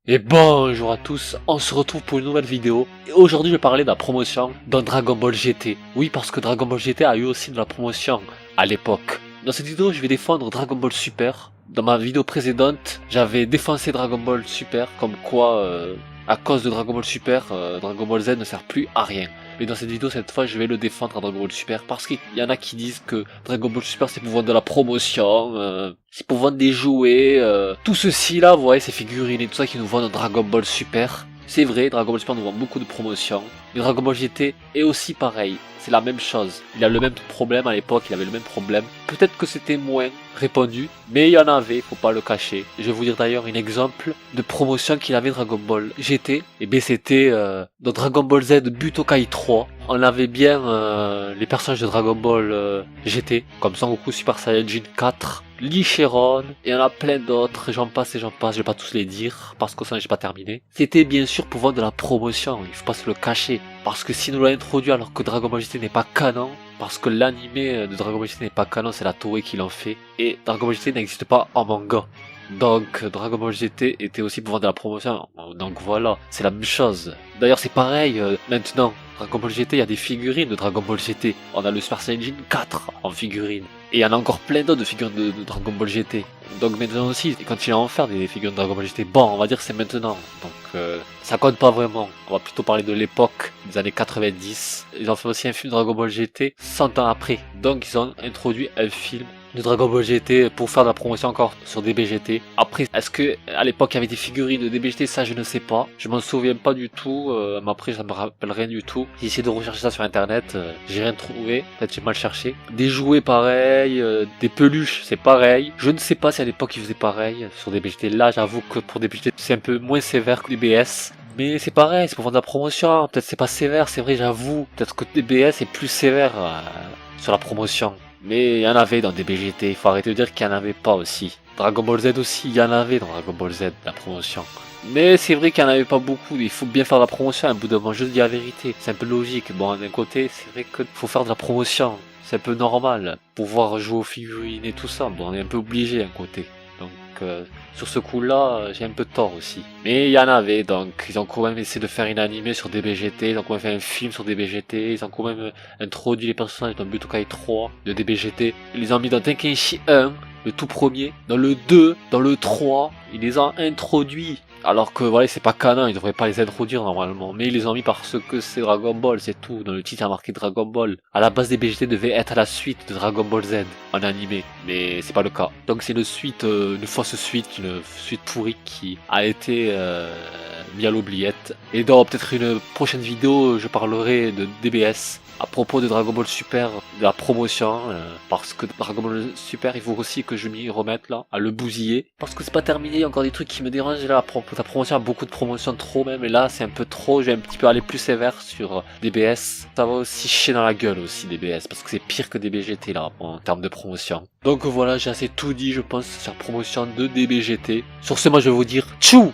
Et bonjour à tous, on se retrouve pour une nouvelle vidéo. Et aujourd'hui je vais parler de la promotion dans Dragon Ball GT. Oui, parce que Dragon Ball GT a eu aussi de la promotion à l'époque. Dans cette vidéo je vais défendre Dragon Ball Super. Dans ma vidéo précédente, j'avais défoncé Dragon Ball Super, comme quoi à cause de Dragon Ball Super, Dragon Ball Z ne sert plus à rien. Mais dans cette vidéo, cette fois, je vais le défendre à Dragon Ball Super parce qu'il y en a qui disent que Dragon Ball Super c'est pour vendre de la promotion, c'est pour vendre des jouets, tout ceci là, vous voyez, ces figurines et tout ça qui nous vendent Dragon Ball Super. C'est vrai, Dragon Ball Super nous vend beaucoup de promotions, mais Dragon Ball GT est aussi pareil, c'est la même chose. Il a le même problème à l'époque, il avait le même problème. Peut-être que c'était moins répandu, mais il y en avait, faut pas le cacher. Je vais vous dire d'ailleurs un exemple de promotion qu'il avait Dragon Ball GT. Et bien c'était dans Dragon Ball Z Butokai 3. On avait bien les personnages de Dragon Ball GT, comme Son Goku Super Saiyajin 4, Lee Chiron, et il y en a plein d'autres, j'en passe, je vais pas tous les dire, parce que ça j'ai pas terminé. C'était bien sûr pour vendre de la promotion, il faut pas se le cacher, parce que s'il nous l'a introduit alors que Dragon Ball GT n'est pas canon, parce que l'animé de Dragon Ball GT n'est pas canon, c'est la Toei qui l'en fait, et Dragon Ball GT n'existe pas en manga. Donc Dragon Ball GT était aussi pour vendre de la promotion, donc voilà, c'est la même chose. D'ailleurs c'est pareil maintenant, Dragon Ball GT, il y a des figurines de Dragon Ball GT, on a le Super Saiyajin 4 en figurine, et il y en a encore plein d'autres de figurines de Dragon Ball GT. Donc maintenant aussi, quand il va en faire des figurines de Dragon Ball GT, bon on va dire que c'est maintenant, donc ça compte pas vraiment, on va plutôt parler de l'époque des années 90. Ils ont fait aussi un film de Dragon Ball GT 100 ans après, donc ils ont introduit un film de Dragon Ball GT pour faire de la promotion encore sur DBGT. Après, est-ce que à l'époque il y avait des figurines de DBGT? Ça je ne sais pas, je m'en souviens pas du tout, mais après ça me rappelle rien du tout. J'ai essayé de rechercher ça sur internet, j'ai rien trouvé, peut-être j'ai mal cherché. Des jouets pareils, des peluches c'est pareil. Je ne sais pas si à l'époque ils faisaient pareil sur DBGT. Là j'avoue que pour DBGT c'est un peu moins sévère que DBS. Mais c'est pareil, c'est pour vendre de la promotion, peut-être c'est pas sévère, c'est vrai j'avoue. Peut-être que DBS est plus sévère sur la promotion. Mais il y en avait dans DBGT, il faut arrêter de dire qu'il n'y en avait pas aussi. Dragon Ball Z aussi, il y en avait dans Dragon Ball Z, la promotion. Mais c'est vrai qu'il n'y en avait pas beaucoup, il faut bien faire de la promotion à un bout d'un moment, je dis la vérité. C'est un peu logique, bon d'un côté c'est vrai qu'il faut faire de la promotion, c'est un peu normal. Pouvoir jouer aux figurines et tout ça, bon on est un peu obligé d'un côté. Donc sur ce coup-là, j'ai un peu tort aussi. Mais il y en avait, donc ils ont quand même essayé de faire une animé sur DBGT, ils ont quand même fait un film sur DBGT, ils ont quand même introduit les personnages dans Butokai 3 de DBGT. Ils les ont mis dans Tenkaichi 1, le tout premier, dans le 2, dans le 3, ils les ont introduits. Alors que voilà, c'est pas canon, ils devraient pas les introduire normalement, mais ils les ont mis parce que c'est Dragon Ball, c'est tout. Dans le titre il y a marqué Dragon Ball. À la base, DBGT devait être la suite de Dragon Ball Z en animé, mais c'est pas le cas. Donc c'est une suite, une fausse suite, une suite pourrie qui a été mis à l'oubliette. Et dans peut-être une prochaine vidéo, je parlerai de DBS à propos de Dragon Ball Super, de la promotion, parce que Dragon Ball Super, il faut aussi que je m'y remette là, à le bousiller, parce que c'est pas terminé, il y a encore des trucs qui me dérangent là, la promotion a beaucoup de promotions trop même, et là c'est un peu trop, je vais un petit peu aller plus sévère sur DBS, ça va aussi chier dans la gueule aussi DBS, parce que c'est pire que DBGT là, en termes de promotion. Donc voilà, j'ai assez tout dit je pense sur la promotion de DBGT. Sur ce, moi je vais vous dire tchou.